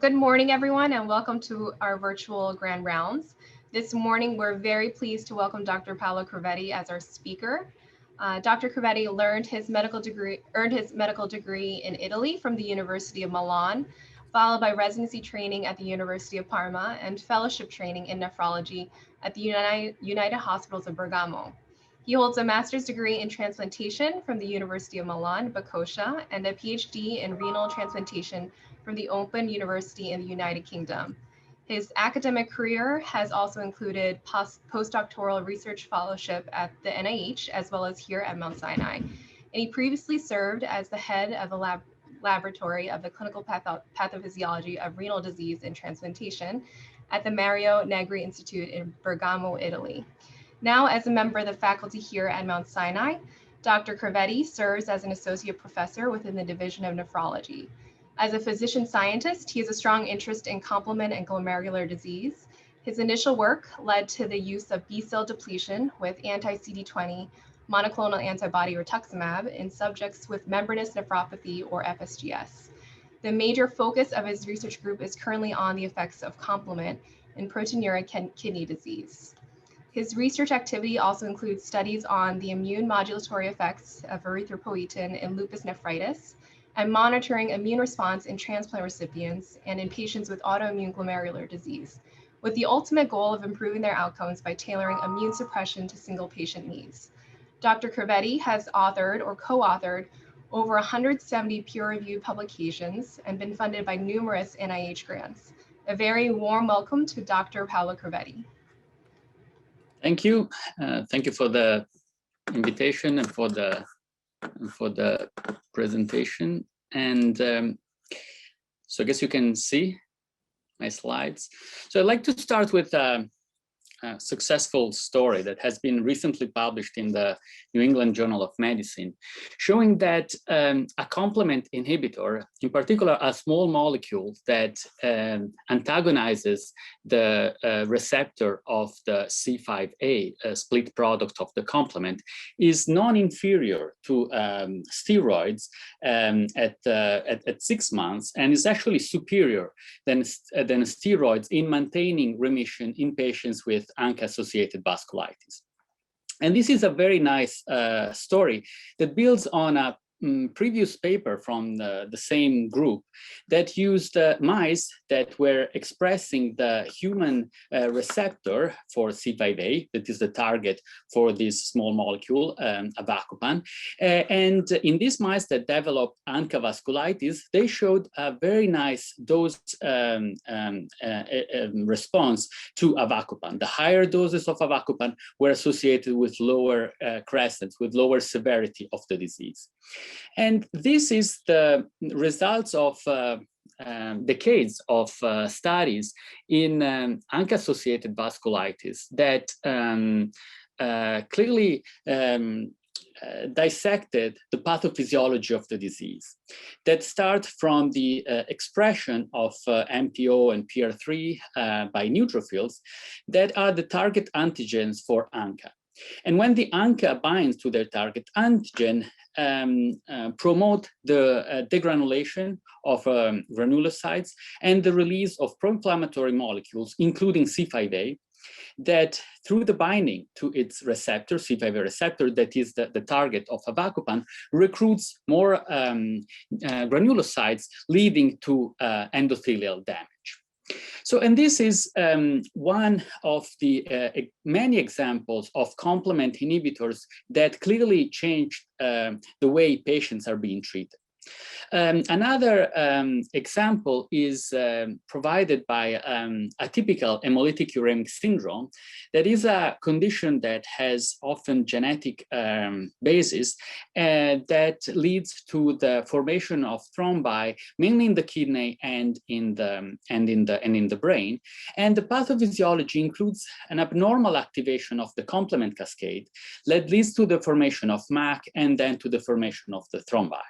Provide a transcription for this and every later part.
Good morning, everyone, and welcome to our virtual grand rounds. This morning, we're very pleased to welcome Dr. Paolo Cravedi as our speaker. Dr. Cravedi earned his medical degree in Italy from the University of Milan, followed by residency training at the University of Parma and fellowship training in nephrology at the United Hospitals of Bergamo. He holds a master's degree in transplantation from the University of Milan, Bicocca, and a PhD in renal transplantation from the Open University in the United Kingdom. His academic career has also included postdoctoral research fellowship at the NIH, as well as here at Mount Sinai. And he previously served as the head of the laboratory of the clinical pathophysiology of renal disease and transplantation at the Mario Negri Institute in Bergamo, Italy. Now, as a member of the faculty here at Mount Sinai, Dr. Cravedi serves as an associate professor within the Division of Nephrology. As a physician scientist, he has a strong interest in complement and glomerular disease. His initial work led to the use of B-cell depletion with anti-CD20 monoclonal antibody Rituximab in subjects with membranous nephropathy or FSGS. The major focus of his research group is currently on the effects of complement in proteinuria kidney disease. His research activity also includes studies on the immune modulatory effects of erythropoietin in lupus nephritis and monitoring immune response in transplant recipients and in patients with autoimmune glomerular disease, with the ultimate goal of improving their outcomes by tailoring immune suppression to single patient needs. Dr. Cravedi has authored or co-authored over 170 peer-reviewed publications and been funded by numerous NIH grants. A very warm welcome to Dr. Paolo Cravedi. Thank you. Thank you for the invitation and for the presentation. And so I guess you can see my slides. So I'd like to start with a successful story that has been recently published in the New England Journal of Medicine, showing that a complement inhibitor, in particular a small molecule that antagonizes the receptor of the C5a split product of the complement, is non-inferior to steroids at 6 months, and is actually superior than steroids in maintaining remission in patients with ANCA-associated vasculitis. And this is a very nice story that builds on a previous paper from the same group that used mice that were expressing the human receptor for C5a, that is the target for this small molecule, avacopan. And in these mice that developed ANCA vasculitis, they showed a very nice dose response to avacopan. The higher doses of avacopan were associated with lower crescents, with lower severity of the disease. And this is the results of decades of studies in ANCA-associated vasculitis that clearly dissected the pathophysiology of the disease, that start from the expression of MPO and PR3 by neutrophils that are the target antigens for ANCA. And when the ANCA binds to their target antigen, promote the degranulation of granulocytes and the release of pro-inflammatory molecules, including C5a, that through the binding to its receptor, C5a receptor, that is the target of avacopan, recruits more granulocytes, leading to endothelial damage. So, and this is one of the many examples of complement inhibitors that clearly changed the way patients are being treated. Another example is provided by atypical hemolytic uremic syndrome. That is a condition that has often genetic basis that leads to the formation of thrombi, mainly in the kidney and in the brain. And the pathophysiology includes an abnormal activation of the complement cascade that leads to the formation of MAC and then to the formation of the thrombi.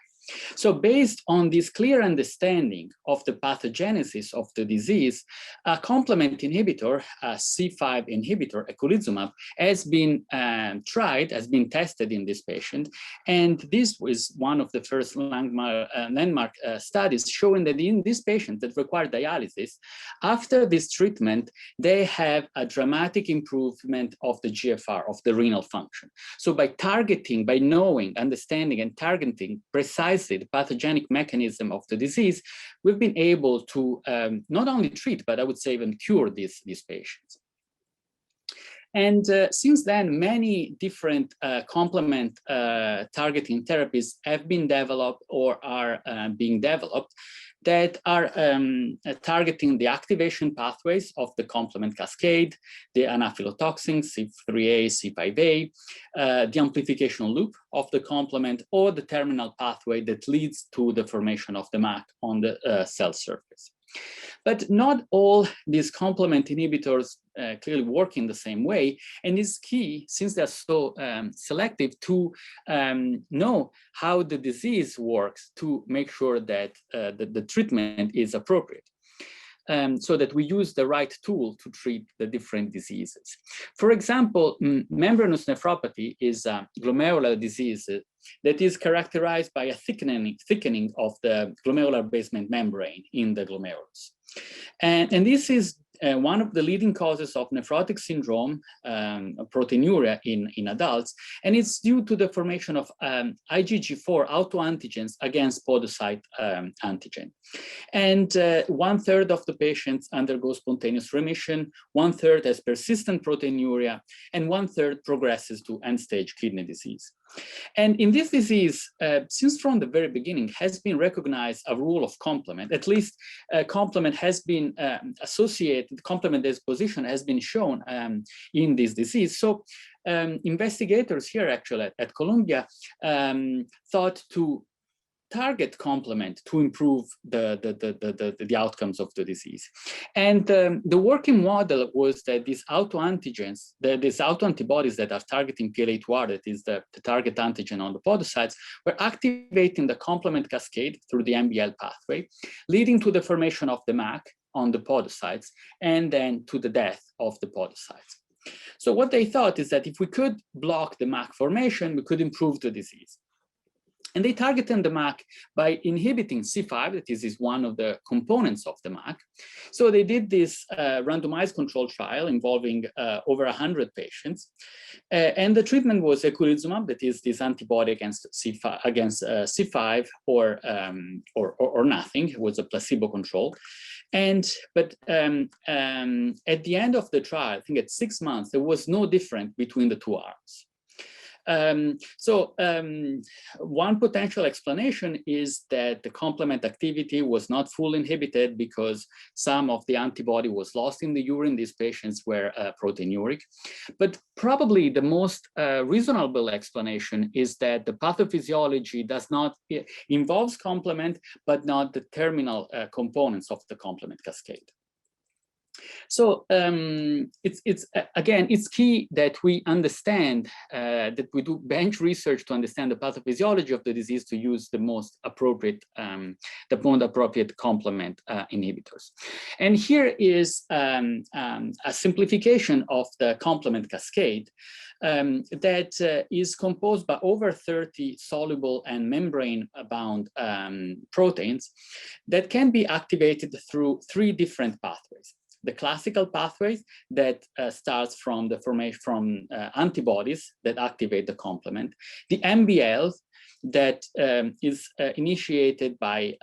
So based on this clear understanding of the pathogenesis of the disease, a complement inhibitor, a C5 inhibitor, eculizumab, has been has been tested in this patient. And this was one of the first landmark studies showing that in these patients that require dialysis, after this treatment, they have a dramatic improvement of the GFR, of the renal function. So by targeting, by knowing, understanding, and targeting precisely the pathogenic mechanism of the disease, we've been able to not only treat, but I would say even cure these patients. And since then, many different complement targeting therapies have been developed or are being developed that are targeting the activation pathways of the complement cascade, the anaphylatoxin, C3A, C5A, the amplification loop of the complement, or the terminal pathway that leads to the formation of the MAC on the cell surface. But not all these complement inhibitors clearly work in the same way, and it's key, since they're so selective, to know how the disease works to make sure that the treatment is appropriate. So that we use the right tool to treat the different diseases. For example, membranous nephropathy is a glomerular disease that is characterized by a thickening of the glomerular basement membrane in the glomerulus. And this is one of the leading causes of nephrotic syndrome, proteinuria in adults, and it's due to the formation of IgG4 autoantigens against podocyte antigen. And 1/3 of the patients undergo spontaneous remission, 1/3 has persistent proteinuria, and 1/3 progresses to end-stage kidney disease. And in this disease, since from the very beginning, has been recognized a rule of complement. At least complement has been associated, complement disposition has been shown in this disease. So investigators here actually at Columbia thought to target complement to improve the outcomes of the disease. And the working model was that these autoantigens, these autoantibodies that are targeting PLA2R, that is the target antigen on the podocytes, were activating the complement cascade through the MBL pathway, leading to the formation of the MAC on the podocytes, and then to the death of the podocytes. So what they thought is that if we could block the MAC formation, we could improve the disease. And they targeted the MAC by inhibiting C5, that is one of the components of the MAC. So they did this randomized control trial involving over 100 patients. And the treatment was eculizumab, that is this antibody against C5 or nothing. It was a placebo control. But at the end of the trial, I think at 6 months, there was no difference between the two arms. One potential explanation is that the complement activity was not fully inhibited because some of the antibody was lost in the urine. These patients were proteinuric. But probably the most reasonable explanation is that the pathophysiology does not involves complement, but not the terminal components of the complement cascade. So it's key that we understand that we do bench research to understand the pathophysiology of the disease to use the most appropriate complement inhibitors. And here is a simplification of the complement cascade that is composed by over 30 soluble and membrane-bound proteins that can be activated through 3 different pathways. The classical pathways that starts from the formation from antibodies that activate the complement, the MBL that is initiated by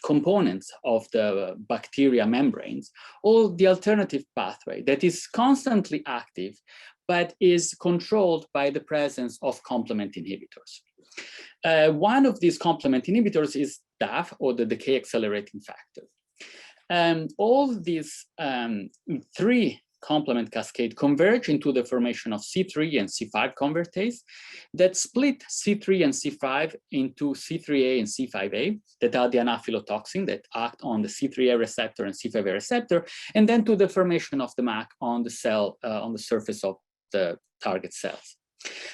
components of the bacteria membranes, or the alternative pathway that is constantly active, but is controlled by the presence of complement inhibitors. One of these complement inhibitors is DAF, or the decay accelerating factor. All these 3 complement cascade converge into the formation of C3 and C5 convertase that split C3 and C5 into C3A and C5A, that are the anaphylatoxin that act on the C3A receptor and C5A receptor, and then to the formation of the MAC on the cell, on the surface of the target cells.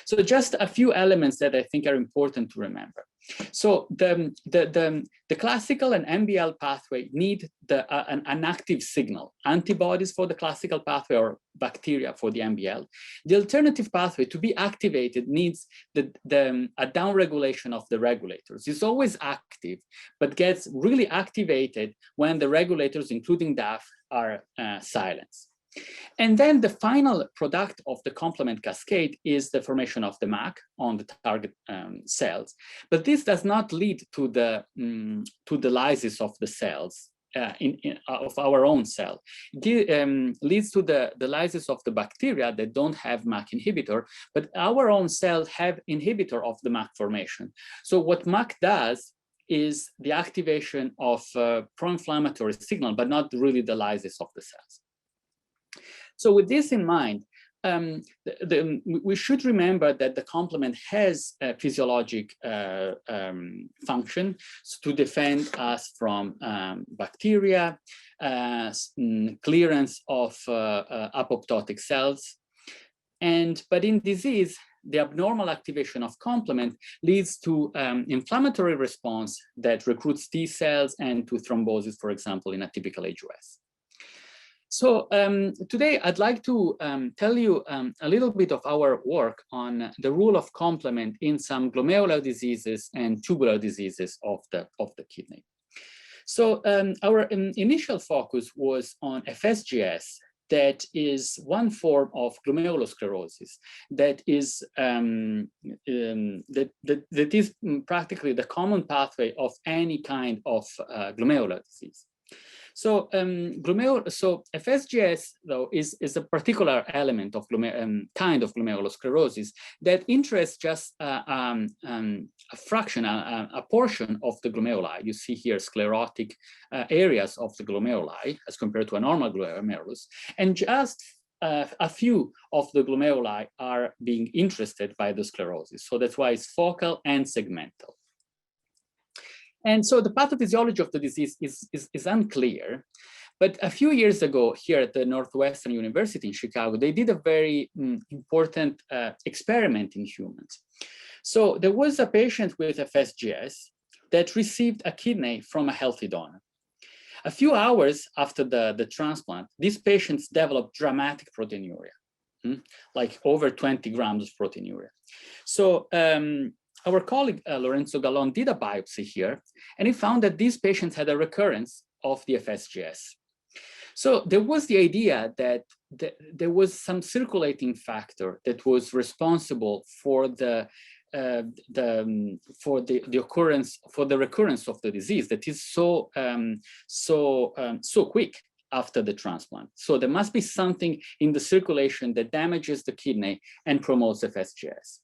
So just a few elements that I think are important to remember. So the classical and MBL pathway need an active signal, antibodies for the classical pathway or bacteria for the MBL. The alternative pathway to be activated needs a downregulation of the regulators. It's always active, but gets really activated when the regulators, including DAF, are silenced. And then the final product of the complement cascade is the formation of the MAC on the target cells. But this does not lead to the lysis of the cells of our own cell. It leads to the lysis of the bacteria that don't have MAC inhibitor, but our own cells have inhibitor of the MAC formation. So what MAC does is the activation of pro-inflammatory signal, but not really the lysis of the cells. So with this in mind, we should remember that the complement has a physiologic function to defend us from bacteria, clearance of apoptotic cells. But in disease, the abnormal activation of complement leads to inflammatory response that recruits T cells and to thrombosis, for example, in a typical HUS. So today I'd like to tell you a little bit of our work on the role of complement in some glomerular diseases and tubular diseases of the kidney. So our initial focus was on FSGS, that is one form of glomerulosclerosis that is that is practically the common pathway of any kind of glomerular disease. So FSGS, though, is a particular element of kind of glomerulosclerosis that interests just a fraction, a portion of the glomeruli. You see here sclerotic areas of the glomeruli as compared to a normal glomerulus, and just a few of the glomeruli are being interested by the sclerosis. So that's why it's focal and segmental. And so the pathophysiology of the disease is unclear. But a few years ago, here at the Northwestern University in Chicago, they did a very important experiment in humans. So there was a patient with FSGS that received a kidney from a healthy donor. A few hours after the transplant, these patients developed dramatic proteinuria, like over 20 grams of proteinuria. So our colleague Lorenzo Gallon did a biopsy here, and he found that these patients had a recurrence of the FSGS. So there was the idea that there was some circulating factor that was responsible for the recurrence of the disease that is so quick after the transplant. So there must be something in the circulation that damages the kidney and promotes FSGS.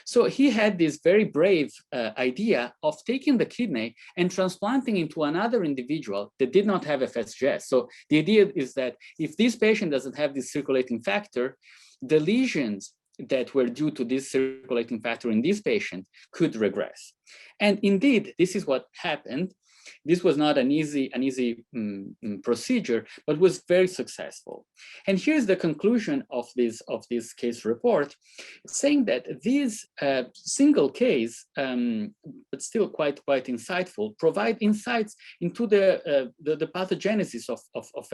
So he had this very brave idea of taking the kidney and transplanting into another individual that did not have FSGS. So the idea is that if this patient doesn't have this circulating factor, the lesions that were due to this circulating factor in this patient could regress. And indeed, this is what happened. This was not an easy procedure, but was very successful. And here's the conclusion of this case report, saying that this single case, but still quite insightful, provide insights into the pathogenesis of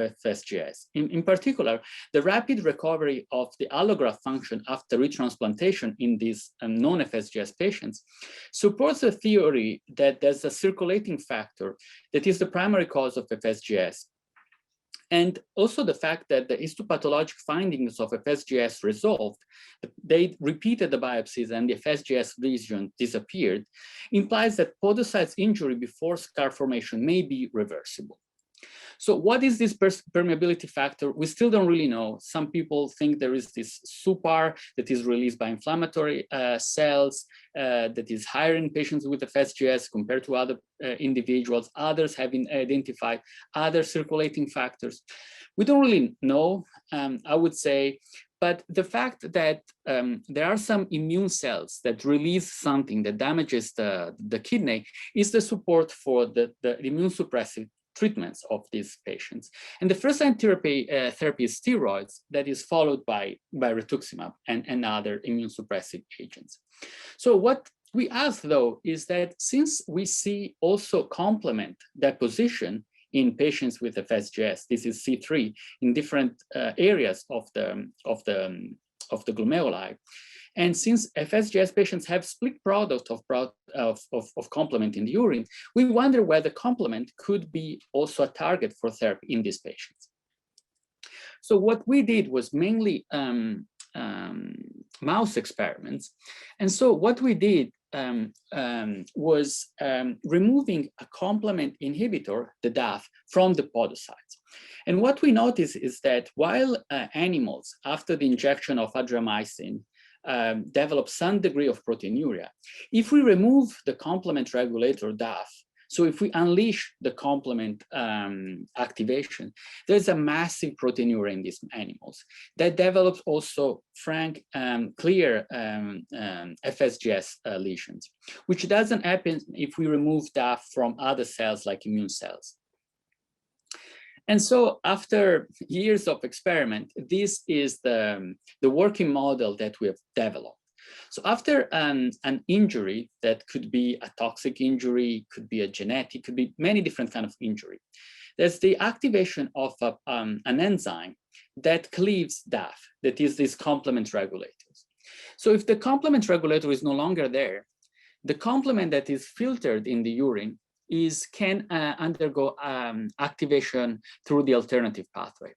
FSGS. In particular, the rapid recovery of the allograft function after retransplantation in these non-FSGS patients supports the theory that there's a circulating factor that is the primary cause of FSGS. And also the fact that the histopathologic findings of FSGS resolved, they repeated the biopsies and the FSGS lesion disappeared, implies that podocytes injury before scar formation may be reversible. So what is this permeability factor? We still don't really know. Some people think there is this SUPAR that is released by inflammatory cells that is higher in patients with FSGS compared to other individuals. Others have been identified other circulating factors. We don't really know, I would say, but the fact that there are some immune cells that release something that damages the kidney is the support for the immune suppressive treatments of these patients. And the first line therapy is steroids, that is followed by Rituximab and other immunosuppressive agents. So what we ask, though, is that since we see also complement deposition in patients with FSGS, this is C3 in different areas of the glomeruli, and since FSGS patients have split product of complement in the urine, we wonder whether complement could be also a target for therapy in these patients. So what we did was mainly mouse experiments. And so what we did was removing a complement inhibitor, the DAF, from the podocytes. And what we noticed is that while animals, after the injection of adriamycin, develop some degree of proteinuria, if we remove the complement regulator DAF, so if we unleash the complement activation, there's a massive proteinuria in these animals that develops also frank, clear FSGS lesions, which doesn't happen if we remove DAF from other cells like immune cells. And so after years of experiment, this is the working model that we have developed. So after an injury that could be a toxic injury, could be a genetic, could be many different kinds of injury, there's the activation of an enzyme that cleaves DAF, that is these complement regulators. So if the complement regulator is no longer there, the complement that is filtered in the urine can undergo activation through the alternative pathway.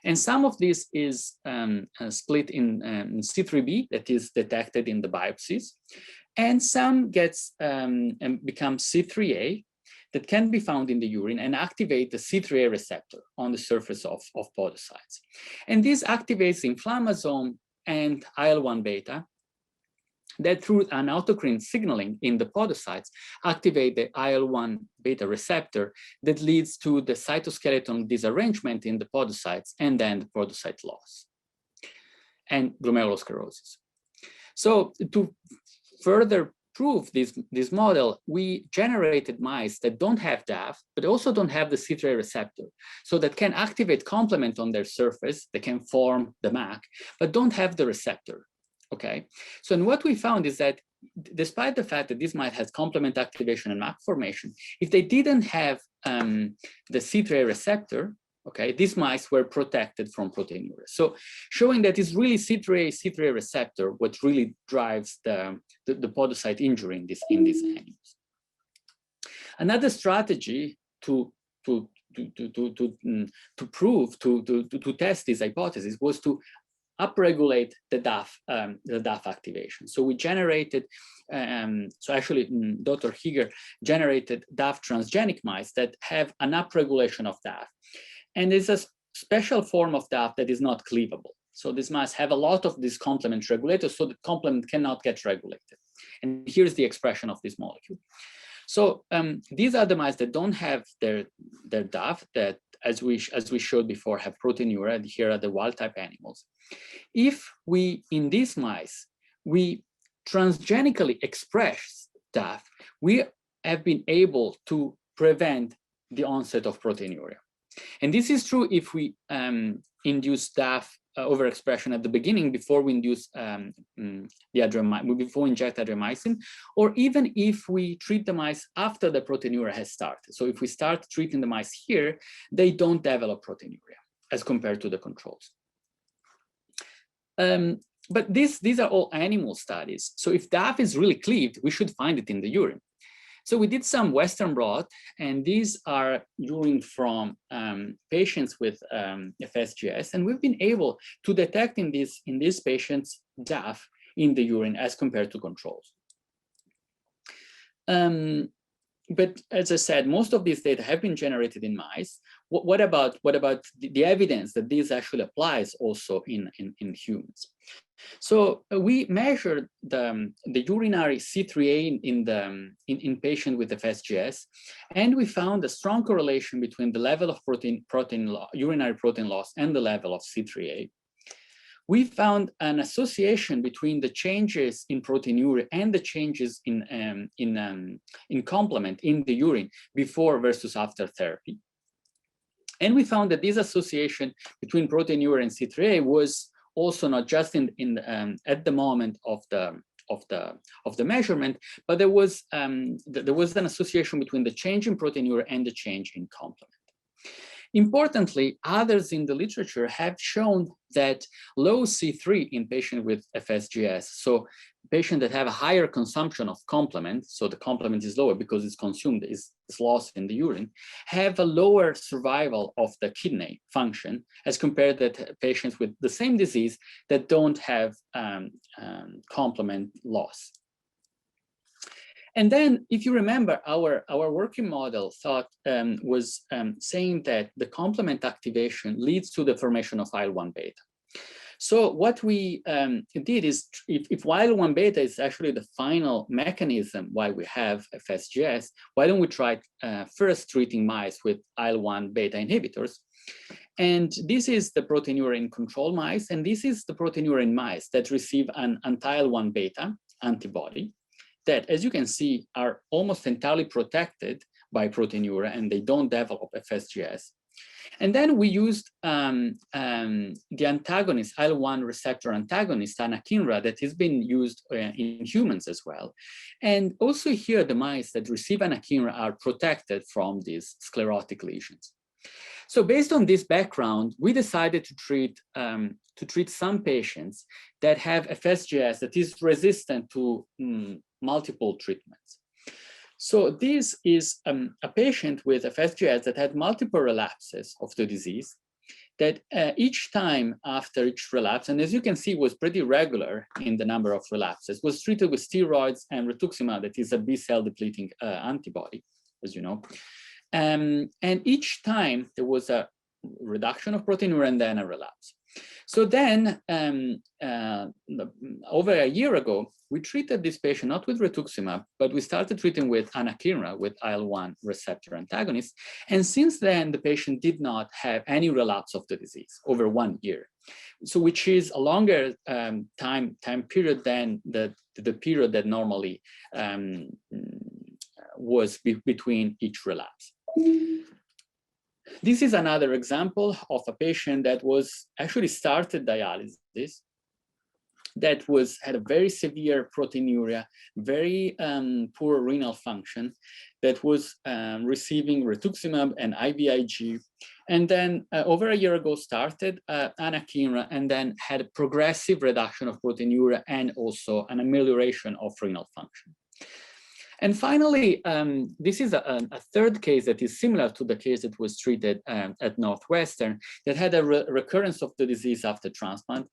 And some of this is split in C3b, that is detected in the biopsies, and some gets and becomes C3a, that can be found in the urine and activate the C3a receptor on the surface of podocytes. And this activates inflammasome and IL-1 beta, that through an autocrine signaling in the podocytes activate the IL-1 beta receptor that leads to the cytoskeleton disarrangement in the podocytes and then the podocyte loss and glomerulosclerosis. So to further prove this model, we generated mice that don't have DAF, but also don't have the C3a receptor, so that can activate complement on their surface, they can form the MAC, but don't have the receptor. Okay, so and what we found is that despite the fact that this mice has complement activation and MAC formation, if they didn't have the C3a receptor, okay, these mice were protected from proteinuria. So showing that it's really C3a receptor what really drives the podocyte injury in these animals. Another strategy to test this hypothesis was to upregulate the DAF activation. So we generated, so actually Dr. Higer generated DAF transgenic mice that have an upregulation of DAF. And there's a special form of DAF that is not cleavable. So these mice have a lot of these complement regulators, so the complement cannot get regulated. And here's the expression of this molecule. So these are the mice that don't have their DAF, that as we showed before, have proteinuria. Here are the wild type animals. If we, in these mice, we transgenically express DAF, we have been able to prevent the onset of proteinuria. And this is true if we induce DAF overexpression at the beginning before we induce before we inject adriamycin, or even if we treat the mice after the proteinuria has started. So if we start treating the mice here, they don't develop proteinuria as compared to the controls. But these are all animal studies. So if DAF is really cleaved, we should find it in the urine. So we did some Western blot, and these are urine from patients with FSGS, and we've been able to detect in these patients DAF in the urine as compared to controls. But as I said, most of these data have been generated in mice. What about the evidence that this actually applies also in humans? So we measured the urinary C3a in patients with FSGS, and we found a strong correlation between the level of urinary protein loss and the level of C3a. We found an association between the changes in proteinuria and the changes in complement in the urine before versus after therapy. And we found that this association between proteinuria and C3a was also not just at the moment of the measurement, but there was an association between the change in proteinuria and the change in complement. Importantly, others in the literature have shown that low C3 in patients with FSGS, so patients that have a higher consumption of complement, so the complement is lower because it's consumed, is lost in the urine, have a lower survival of the kidney function as compared to patients with the same disease that don't have complement loss. And then, if you remember, our working model was saying that the complement activation leads to the formation of IL-1 beta. So what we did is, if IL-1 beta is actually the final mechanism why we have FSGS, why don't we try first treating mice with IL-1 beta inhibitors? And this is the proteinuria in control mice, and this is the proteinuria in mice that receive an anti-IL-1 beta antibody that, as you can see, are almost entirely protected by proteinuria and they don't develop FSGS. And then we used the antagonist, IL-1 receptor antagonist, anakinra, that has been used in humans as well. And also here, the mice that receive anakinra are protected from these sclerotic lesions. So based on this background, we decided to treat some patients that have FSGS that is resistant to multiple treatments. So this is a patient with FSGS that had multiple relapses of the disease, that each time after each relapse, and as you can see, was pretty regular in the number of relapses, was treated with steroids and rituximab, that is a B-cell depleting antibody, as you know. And each time there was a reduction of proteinuria and then a relapse. So then, over a year ago, we treated this patient not with rituximab, but we started treating with anakinra, with IL-1 receptor antagonist. And since then, the patient did not have any relapse of the disease over 1 year. So which is a longer time period than the period that normally was between each relapse. This is another example of a patient that was actually started dialysis, that had a very severe proteinuria, very poor renal function, that was receiving rituximab and IVIG, and then over a year ago started anakinra, and then had a progressive reduction of proteinuria and also an amelioration of renal function. And finally, this is a third case that is similar to the case that was treated at Northwestern, that had a recurrence of the disease after transplant.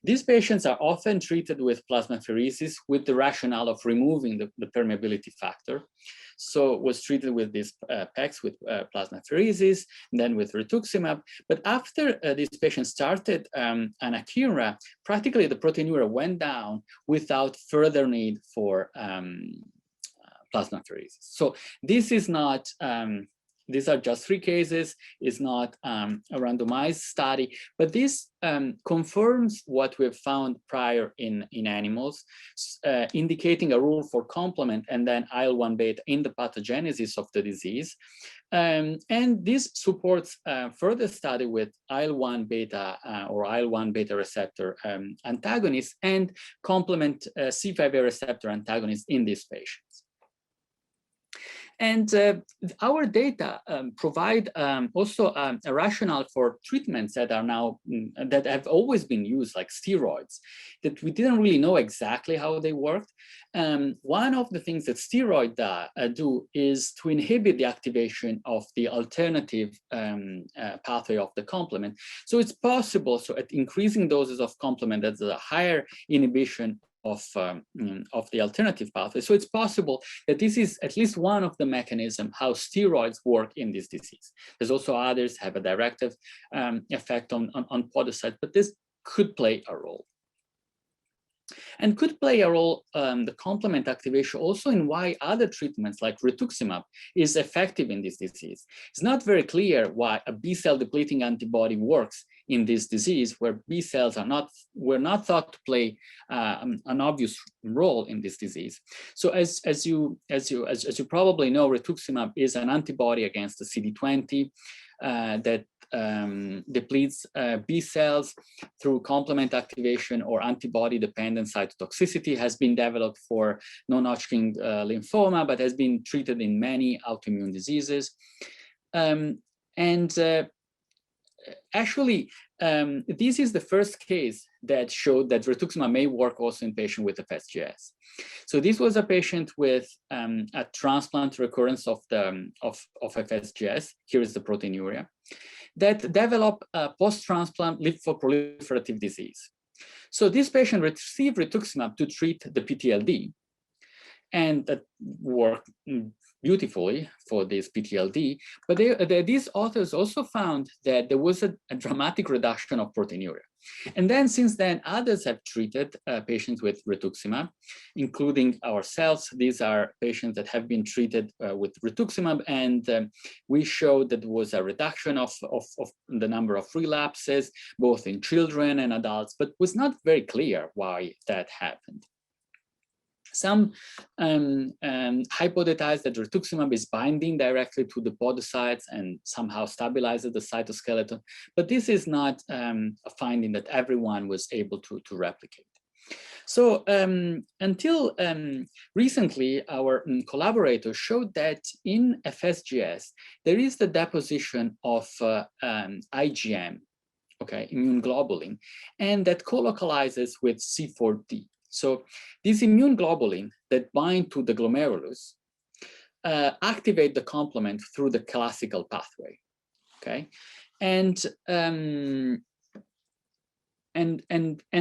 These patients are often treated with plasmapheresis with the rationale of removing the permeability factor. So was treated with these PECs with plasmapheresis, and then with rituximab. But after these patients started anakinra, practically the proteinuria went down without further need for plasmapheresis. So this is not, these are just 3 cases, it's not a randomized study, but this confirms what we've found prior in animals, indicating a role for complement and then IL-1 beta in the pathogenesis of the disease. And this supports further study with IL-1 beta or IL-1 beta receptor antagonists and complement C5a receptor antagonists in these patients. And our data provide also a rationale for treatments that are now, that have always been used, like steroids, that we didn't really know exactly how they worked. One of the things that steroids do is to inhibit the activation of the alternative pathway of the complement. So it's possible, so at increasing doses of complement, there's a higher inhibition of the alternative pathway. So it's possible that this is at least one of the mechanisms how steroids work in this disease. There's also others have a direct effect on podocytes, but this could play a role. And could play a role, the complement activation, also in why other treatments like rituximab is effective in this disease. It's not very clear why a B-cell depleting antibody works in this disease, where B cells were not thought to play an obvious role in this disease. So as you probably know, rituximab is an antibody against the CD20. that depletes B cells through complement activation or antibody-dependent cytotoxicity, has been developed for non-Hodgkin lymphoma, but has been treated in many autoimmune diseases. Actually, this is the first case that showed that rituximab may work also in patients with FSGS. So this was a patient with a transplant recurrence of FSGS. Here is the proteinuria that developed a post-transplant lymphoproliferative disease. So this patient received rituximab to treat the PTLD, and that worked beautifully for this PTLD, but these authors also found that there was a dramatic reduction of proteinuria. And then since then, others have treated patients with rituximab, including ourselves. These are patients that have been treated with rituximab, and we showed that there was a reduction of the number of relapses, both in children and adults, but was not very clear why that happened. Some hypothesize that rituximab is binding directly to the podocytes and somehow stabilizes the cytoskeleton, but this is not a finding that everyone was able to replicate. So until recently, our collaborators showed that in FSGS, there is the deposition of IgM, okay, immune globulin, and that co-localizes with C4d. So these immune globulin that bind to the glomerulus activate the complement through the classical pathway, okay? And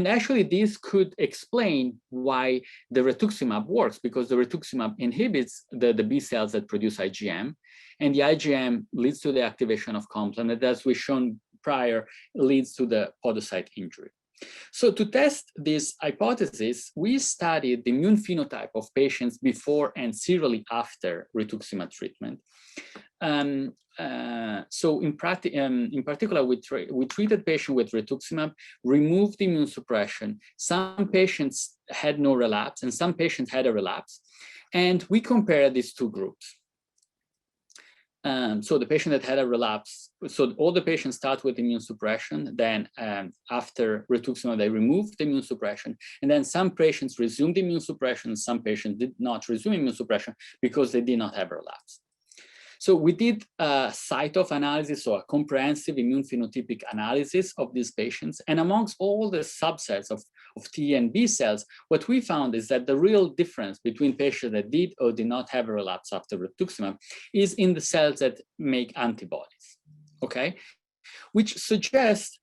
actually this could explain why the rituximab works, because the rituximab inhibits the B cells that produce IgM, and the IgM leads to the activation of complement, as we've shown prior, leads to the podocyte injury. So to test this hypothesis, we studied the immune phenotype of patients before and serially after rituximab treatment. So in particular, we treated patients with rituximab, removed immune suppression. Some patients had no relapse, and some patients had a relapse. And we compared these two groups. So the patient that had a relapse, so all the patients start with immune suppression, then after rituximab, they removed the immune suppression, and then some patients resumed immune suppression, some patients did not resume immune suppression because they did not have a relapse. So we did a cyto analysis, or a comprehensive immune phenotypic analysis of these patients, and amongst all the subsets of T and B cells, what we found is that the real difference between patients that did or did not have a relapse after rituximab is in the cells that make antibodies, okay? Which suggests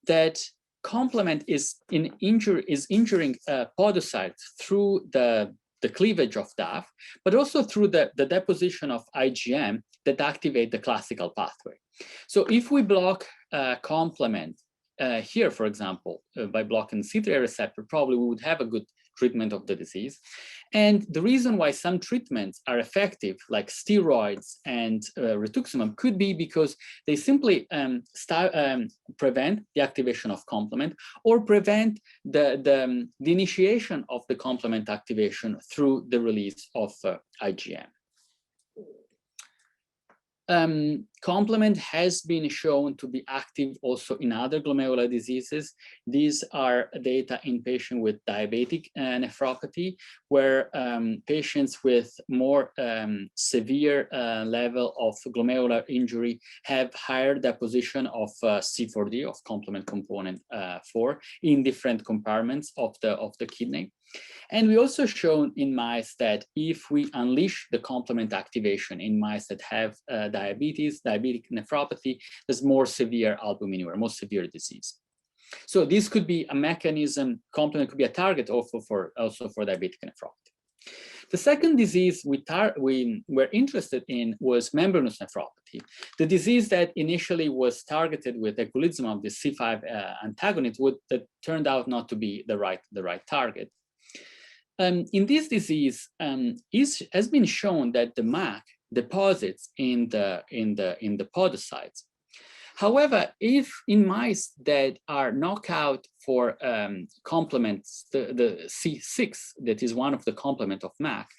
that complement is injuring podocytes through the cleavage of DAF, but also through the deposition of IgM that activate the classical pathway. So if we block complement here, for example, by blocking C3 receptor, probably we would have a good treatment of the disease. And the reason why some treatments are effective, like steroids and rituximab, could be because they simply prevent the activation of complement, or prevent the initiation of the complement activation through the release of IgM. Complement has been shown to be active also in other glomerular diseases. These are data in patients with diabetic nephropathy, where patients with more severe level of glomerular injury have higher deposition of C4d, of complement component 4, in different compartments of the kidney. And we also shown in mice that if we unleash the complement activation in mice that have diabetes, diabetic nephropathy, there's more severe albuminuria, more severe disease. So this could be a mechanism, complement could be a target also for diabetic nephropathy. The second disease we were interested in was membranous nephropathy, the disease that initially was targeted with eculizumab, the C5 antagonist, that turned out not to be the right target. In this disease, has been shown that the MAC deposits in the podocytes. However, if in mice that are knocked out for complements, the C6, that is one of the complement of MAC,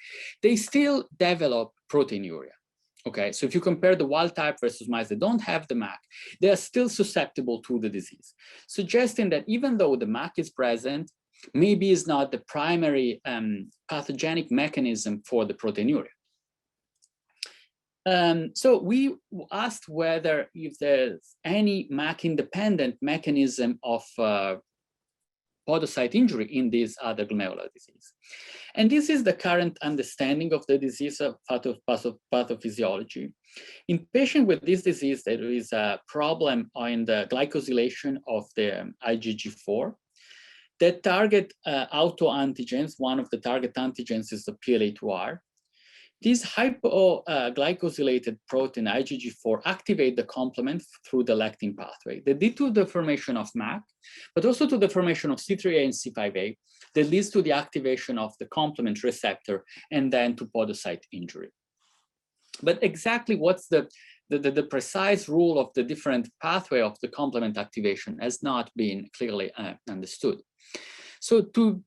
they still develop proteinuria. Okay, so if you compare the wild type versus mice that don't have the MAC, they are still susceptible to the disease, suggesting that even though the MAC is present, maybe is not the primary pathogenic mechanism for the proteinuria. So we asked whether if there's any MAC-independent mechanism of podocyte injury in this other glomerular disease. And this is the current understanding of the disease of pathophysiology. In patients with this disease, there is a problem in the glycosylation of the IgG4 that target autoantigens. One of the target antigens is the PLA2R. These hypoglycosylated protein IgG4 activate the complement through the lectin pathway. They lead to the formation of MAC, but also to the formation of C3a and C5a that leads to the activation of the complement receptor and then to podocyte injury. But exactly what's the precise rule of the different pathway of the complement activation has not been clearly understood. So to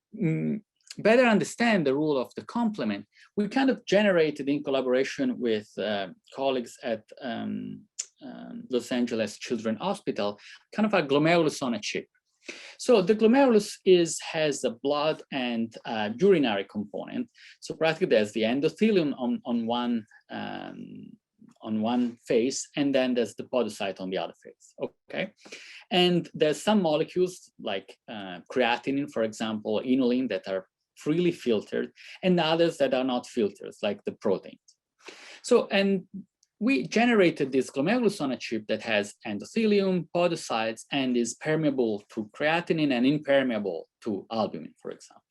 better understand the role of the complement, we kind of generated in collaboration with colleagues at Los Angeles Children's Hospital, kind of a glomerulus on a chip. So the glomerulus has a blood and urinary component. So practically there's the endothelium on one face, and then there's the podocyte on the other face, okay? And there's some molecules like creatinine, for example, inulin, that are freely filtered, and others that are not filtered, like the proteins. So, and we generated this glomerulus on a chip that has endothelium, podocytes, and is permeable to creatinine and impermeable to albumin, for example.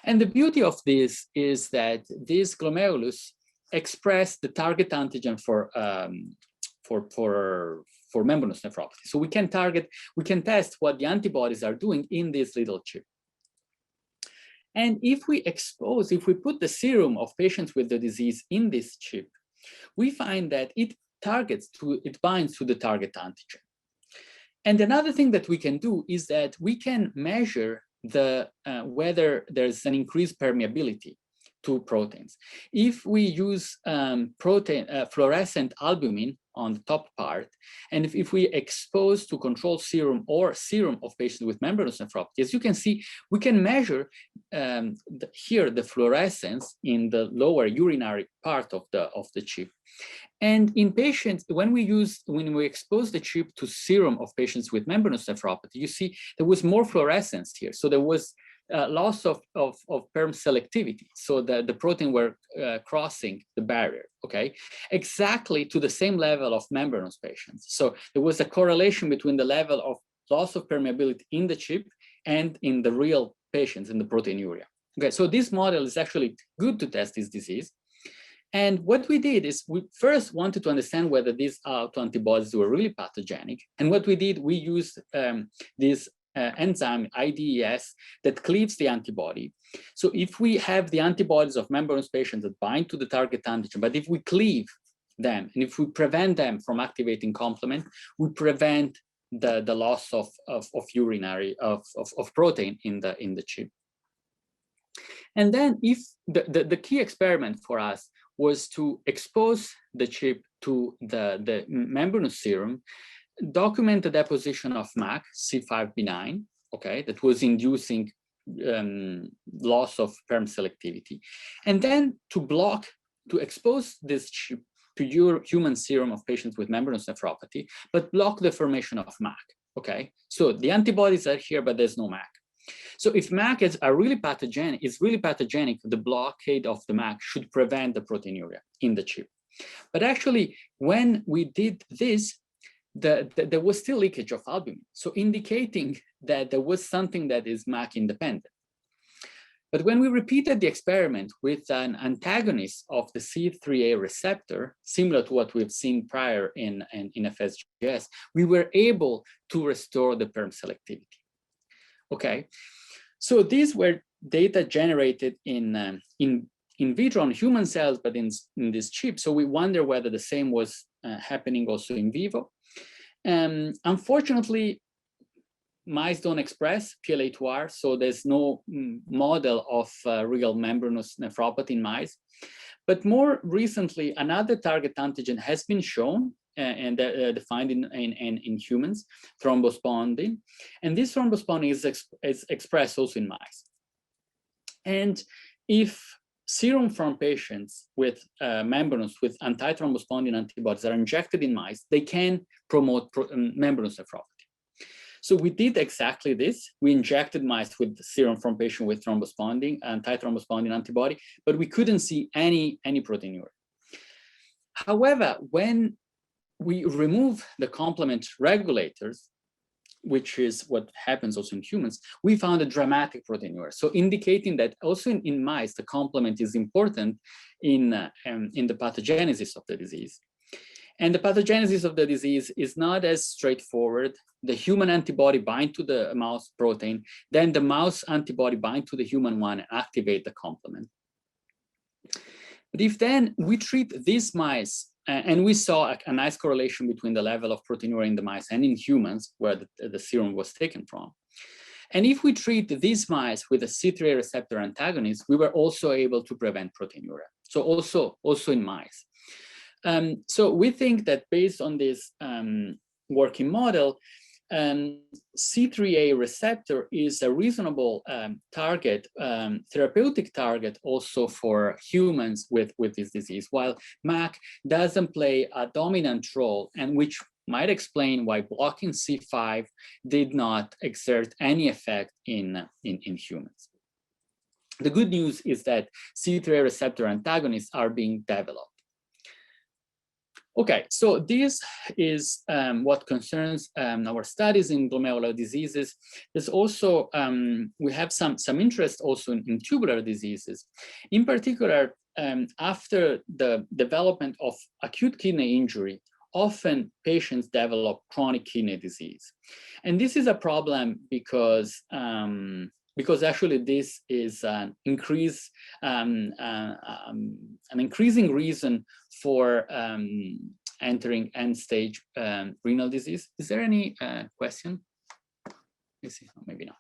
And the beauty of this is that this glomerulus express the target antigen for membranous nephropathy. So we can test what the antibodies are doing in this little chip. And if we put the serum of patients with the disease in this chip, we find that it binds to the target antigen. And another thing that we can do is that we can measure whether there's an increased permeability to proteins. If we use fluorescent albumin on the top part, and if we expose to control serum or serum of patients with membranous nephropathy, as you can see, we can measure here the fluorescence in the lower urinary part of the chip. And in patients, when we expose the chip to serum of patients with membranous nephropathy, you see there was more fluorescence here. So there was loss of perm selectivity, so that the protein were crossing the barrier, okay? Exactly to the same level of membranous patients. So there was a correlation between the level of loss of permeability in the chip and in the real patients in the proteinuria. Okay, so this model is actually good to test this disease. And what we did is we first wanted to understand whether these autoantibodies were really pathogenic. And what we did, we used this enzyme IDES that cleaves the antibody. So if we have the antibodies of membranous patients that bind to the target antigen, but if we cleave them and if we prevent them from activating complement, we prevent the loss of protein in the chip. And then if the key experiment for us was to expose the chip to the membranous serum, document the deposition of MAC C5b9, okay, that was inducing loss of perm selectivity, and then to expose this chip to your human serum of patients with membranous nephropathy, but block the formation of MAC, okay? So the antibodies are here, but there's no MAC. So if MAC is really pathogenic, the blockade of the MAC should prevent the proteinuria in the chip. But actually, when we did this, there was still leakage of albumin, so indicating that there was something that is MAC independent. But when we repeated the experiment with an antagonist of the C3a receptor, similar to what we've seen prior in FSGS, we were able to restore the perm selectivity. Okay, so these were data generated in vitro on human cells, but in this chip. So we wonder whether the same was happening also in vivo. Unfortunately, mice don't express PLA2R, so there's no model of real membranous nephropathy in mice. But more recently, another target antigen has been shown and defined in humans, thrombospondin. And this thrombospondin is expressed also in mice. And if serum from patients with membranous with antithrombospondin antibodies are injected in mice, they can promote membranous nephropathy. So we did exactly this. We injected mice with serum from patient with thrombospondin, antithrombospondin antibody, but we couldn't see any proteinuria. However, when we remove the complement regulators, which is what happens also in humans, we found a dramatic proteinuria. So indicating that also in mice, the complement is important in the pathogenesis of the disease. And the pathogenesis of the disease is not as straightforward. The human antibody bind to the mouse protein, then the mouse antibody bind to the human one and activate the complement. But if then we treat these mice, and we saw a nice correlation between the level of proteinuria in the mice and in humans, where the serum was taken from. And if we treat these mice with a C3a receptor antagonist, we were also able to prevent proteinuria. So also in mice. So we think that based on this working model, C3a receptor is a reasonable target, therapeutic target also for humans with this disease, while MAC doesn't play a dominant role, and which might explain why blocking C5 did not exert any effect in humans. The good news is that C3a receptor antagonists are being developed. Okay, so this is what concerns our studies in glomerular diseases. There's also, we have some interest also in tubular diseases. In particular, after the development of acute kidney injury, often patients develop chronic kidney disease. And this is a problem because actually this is an increasing reason for entering end-stage renal disease. Is there any question? Let's see, maybe not.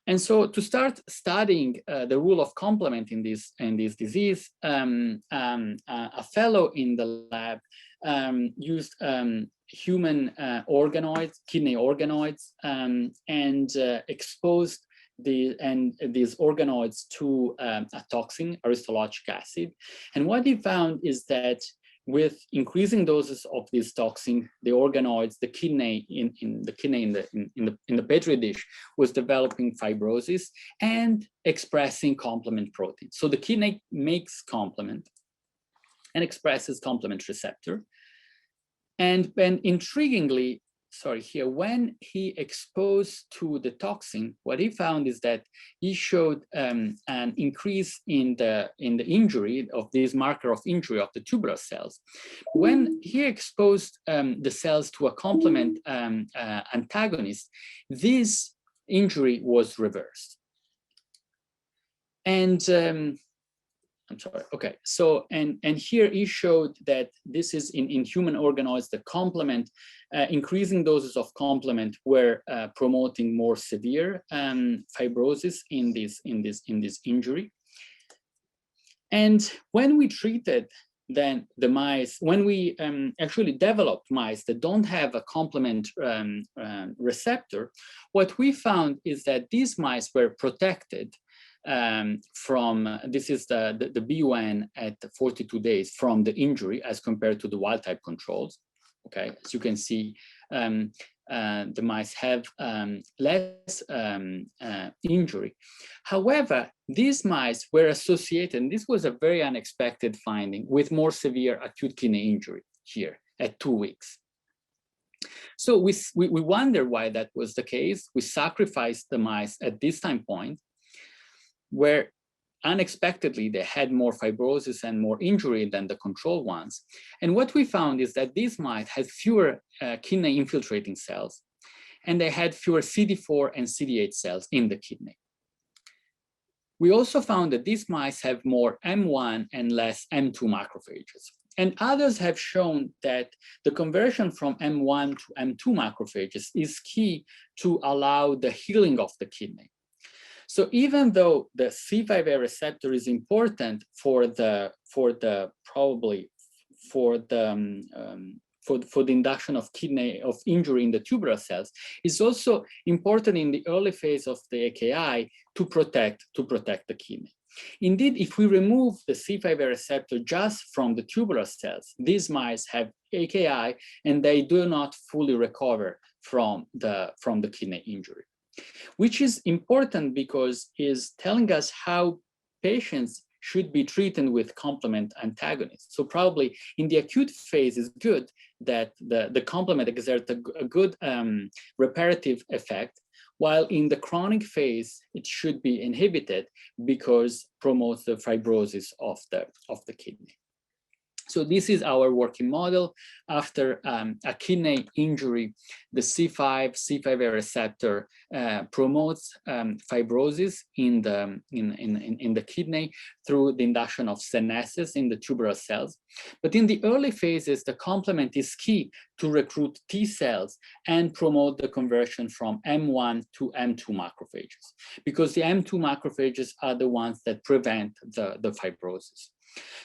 And so to start studying the role of complement in this disease, a fellow in the lab used human organoids, kidney organoids, and exposed these organoids to a toxin, aristolochic acid. And what he found is that with increasing doses of this toxin, the organoids, the kidney in the petri dish was developing fibrosis and expressing complement protein. So the kidney makes complement and expresses complement receptor. And intriguingly, when he exposed to the toxin, what he found is that he showed an increase in the injury of this marker of injury of the tubular cells. When he exposed the cells to a complement antagonist, this injury was reversed. And I'm sorry, okay. So, and here he showed that this is in human organoids, the complement, increasing doses of complement were promoting more severe fibrosis in this injury. And when we treated then the mice, when we actually developed mice that don't have a complement receptor, what we found is that these mice were protected from, this is the BUN at 42 days from the injury as compared to the wild type controls. Okay, as you can see, the mice have less injury. However, these mice were associated, and this was a very unexpected finding, with more severe acute kidney injury here at 2 weeks. So we wonder why that was the case. We sacrificed the mice at this time point, where unexpectedly they had more fibrosis and more injury than the control ones. And what we found is that these mice had fewer kidney infiltrating cells, and they had fewer CD4 and CD8 cells in the kidney. We also found that these mice have more M1 and less M2 macrophages. And others have shown that the conversion from M1 to M2 macrophages is key to allow the healing of the kidney. So even though the C5a receptor is important for the induction of injury in the tubular cells, is also important in the early phase of the AKI to protect the kidney. Indeed, if we remove the C5a receptor just from the tubular cells, these mice have AKI and they do not fully recover from the kidney injury, which is important because it's telling us how patients should be treated with complement antagonists. So probably in the acute phase, it's good that the complement exerts a good reparative effect, while in the chronic phase, it should be inhibited because it promotes the fibrosis of the kidney. So this is our working model. After a kidney injury, the C5a receptor promotes fibrosis in the kidney through the induction of senescence in the tubular cells. But in the early phases, the complement is key to recruit T cells and promote the conversion from M1 to M2 macrophages, because the M2 macrophages are the ones that prevent the fibrosis.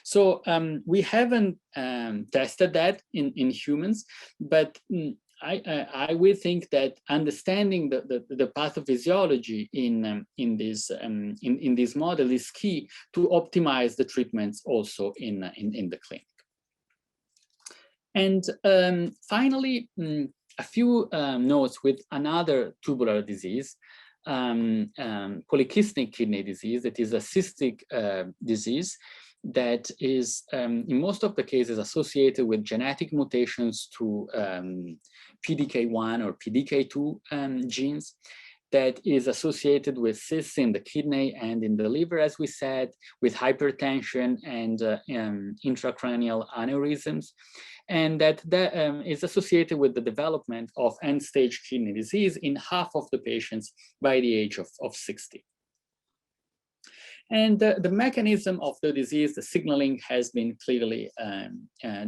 So we haven't tested that in humans, but I will think that understanding the pathophysiology in this model is key to optimize the treatments also in the clinic. And finally, a few notes with another tubular disease, polycystic kidney disease, that is a cystic disease that is in most of the cases associated with genetic mutations to PDK1 or PDK2 genes, that is associated with cysts in the kidney and in the liver, as we said, with hypertension and intracranial aneurysms, and that is associated with the development of end-stage kidney disease in half of the patients by the age of 60. And the mechanism of the disease, the signaling, has been clearly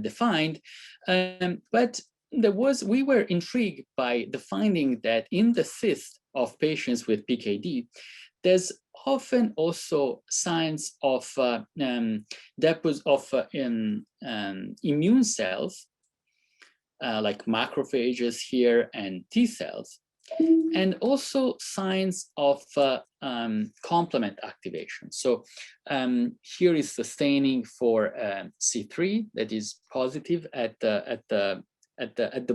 defined, but we were intrigued by the finding that in the cyst of patients with PKD, there's often also signs of deposits of immune cells, like macrophages here and T cells, and also signs of complement activation. So here is the staining for C3 that is positive at the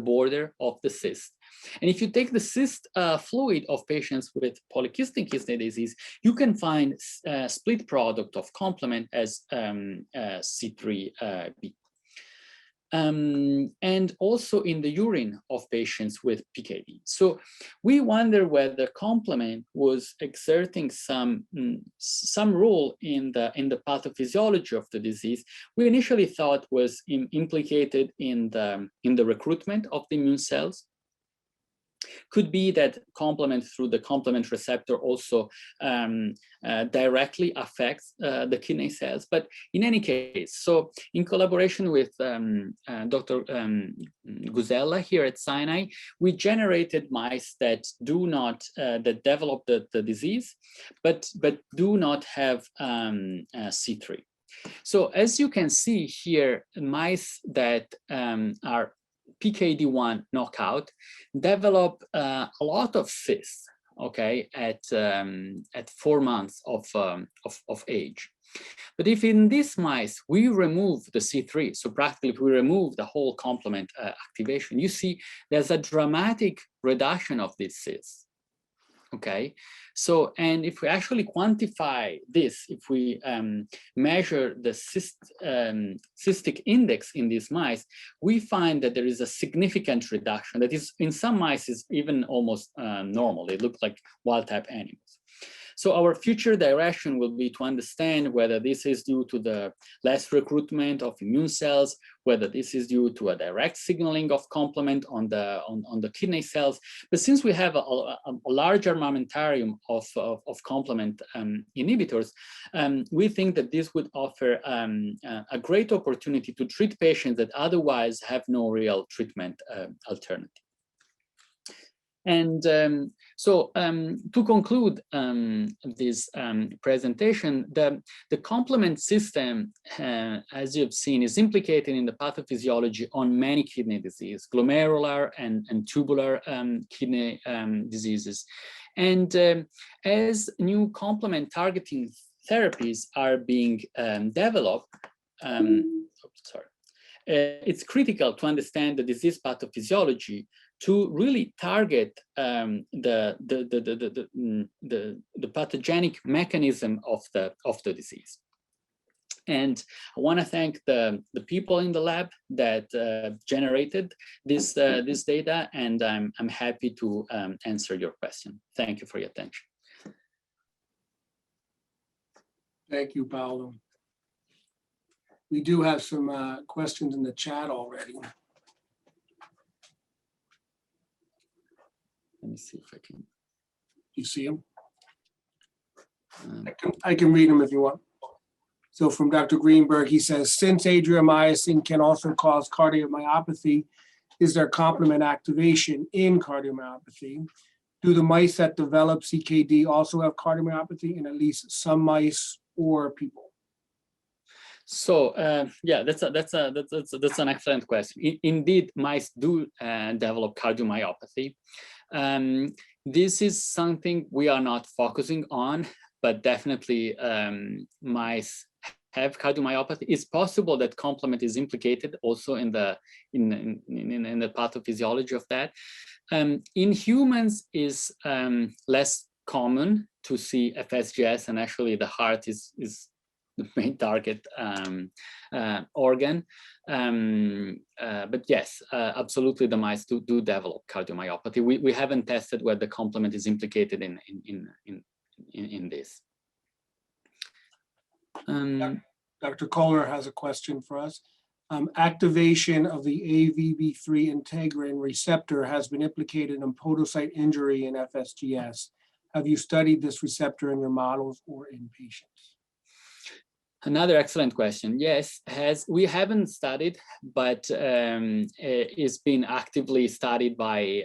border of the cyst. And if you take the cyst fluid of patients with polycystic kidney disease, you can find a split product of complement as C3b. And also in the urine of patients with PKD. So we wonder whether complement was exerting some role in the pathophysiology of the disease. We initially thought was implicated in the recruitment of the immune cells. Could be that complement through the complement receptor also directly affects the kidney cells. But in any case, so in collaboration with Dr. Guzella here at Sinai, we generated mice that do not that develop the disease, but do not have C3. So as you can see here, mice that are PKD1 knockout develop a lot of cysts, okay, at 4 months of age. But if in these mice we remove the C3, so practically if we remove the whole complement activation, you see there's a dramatic reduction of these cysts. Okay, so, and if we actually quantify this, if we measure the cystic index in these mice, we find that there is a significant reduction that is, in some mice, is even almost normal. They look like wild-type animals. So our future direction will be to understand whether this is due to the less recruitment of immune cells, whether this is due to a direct signaling of complement on the kidney cells. But since we have a large armamentarium of complement inhibitors, we think that this would offer a great opportunity to treat patients that otherwise have no real treatment alternative. And to conclude this presentation, the complement system, as you've seen, is implicated in the pathophysiology on many kidney diseases, glomerular and tubular kidney diseases. And as new complement targeting therapies are being developed, it's critical to understand the disease pathophysiology to really target the pathogenic mechanism of the disease. And I want to thank the people in the lab that generated this data, and I'm happy to answer your question. Thank you for your attention. Thank you, Paolo. We do have some questions in the chat already. Let me see if I can. You see them? I can read them if you want. So from Dr. Greenberg, he says, since adriamycin can also cause cardiomyopathy, is there complement activation in cardiomyopathy? Do the mice that develop CKD also have cardiomyopathy in at least some mice or people? So yeah, that's an excellent question. Indeed, mice do develop cardiomyopathy. This is something we are not focusing on, but definitely mice have cardiomyopathy. It's possible that complement is implicated also in the pathophysiology of that. In humans, is less common to see FSGS, and actually the heart is the main target organ. But yes, absolutely, the mice do develop cardiomyopathy. We haven't tested whether the complement is implicated in this. Dr. Kohler has a question for us. Activation of the AVB3 integrin receptor has been implicated in podocyte injury in FSGS. Have you studied this receptor in your models or in patients? Another excellent question. Yes, we haven't studied, but it's been actively studied by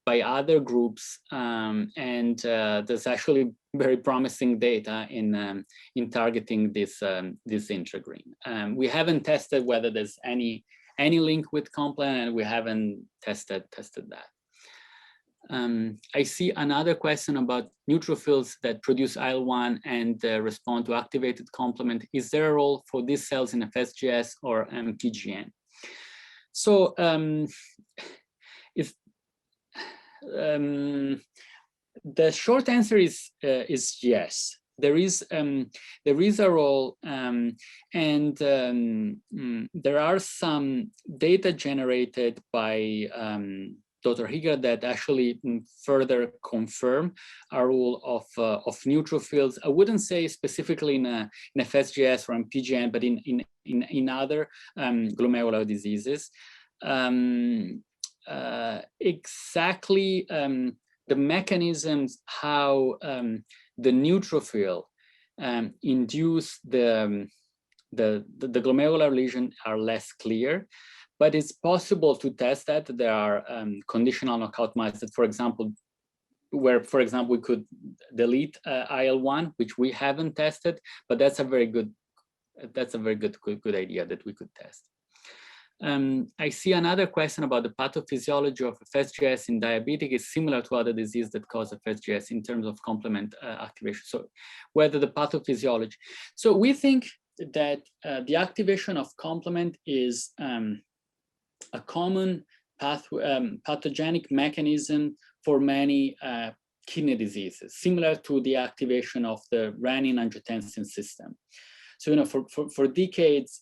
other groups, and there's actually very promising data in targeting this integrin. We haven't tested whether there's any link with complement, and we haven't tested that. I see another question about neutrophils that produce IL-1 and respond to activated complement. Is there a role for these cells in FSGS or PGN? So the short answer is yes. There is a role, and there are some data generated by Dr. Higa that actually further confirm our role of neutrophils. I wouldn't say specifically in FSGS or in PGN, but in other glomerular diseases. Exactly the mechanisms how the neutrophil induce the glomerular lesion are less clear. But it's possible to test that. There are conditional knockout mice that, for example, we could delete IL-1, which we haven't tested, but that's a very good idea that we could test. I see another question about the pathophysiology of FSGS in diabetic is similar to other diseases that cause FSGS in terms of complement activation. So whether the pathophysiology. So we think that the activation of complement is a common pathogenic mechanism for many kidney diseases, similar to the activation of the renin-angiotensin system. So, for decades,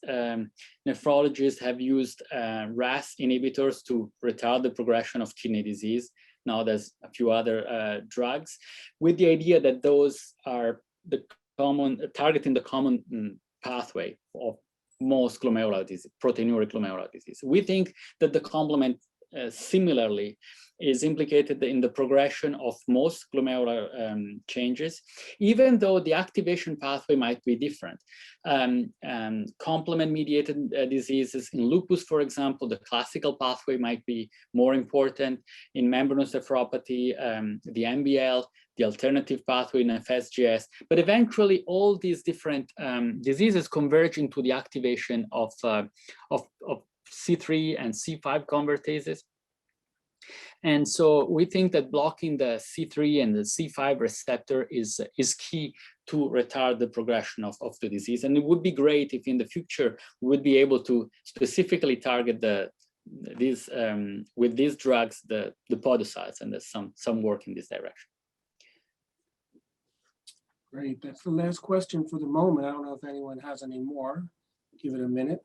nephrologists have used RAS inhibitors to retard the progression of kidney disease. Now there's a few other drugs, with the idea that those are targeting the common pathway of most glomerular disease, proteinuria glomerular disease. We think that the complement similarly is implicated in the progression of most glomerular changes, even though the activation pathway might be different. Complement-mediated diseases in lupus, for example, the classical pathway might be more important. In membranous nephropathy, the MBL, the alternative pathway in FSGS, but eventually all these different diseases converge into the activation of C3 and C5 convertases. And so we think that blocking the C3 and the C5 receptor is key to retard the progression of the disease. And it would be great if in the future we would be able to specifically target with these drugs, the podocytes, and there's some work in this direction. Great, that's the last question for the moment. I don't know if anyone has any more. Give it a minute.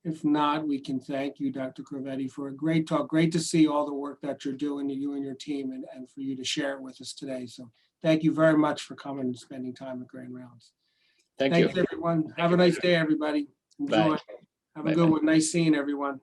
If not, we can thank you, Dr. Cravedi, for a great talk. Great to see all the work that you're doing, you and your team, and for you to share it with us today. So thank you very much for coming and spending time at Grand Rounds. Thank you. Thanks, everyone. Have a nice day, everybody. Enjoy. Bye. Have a good one. Nice seeing everyone.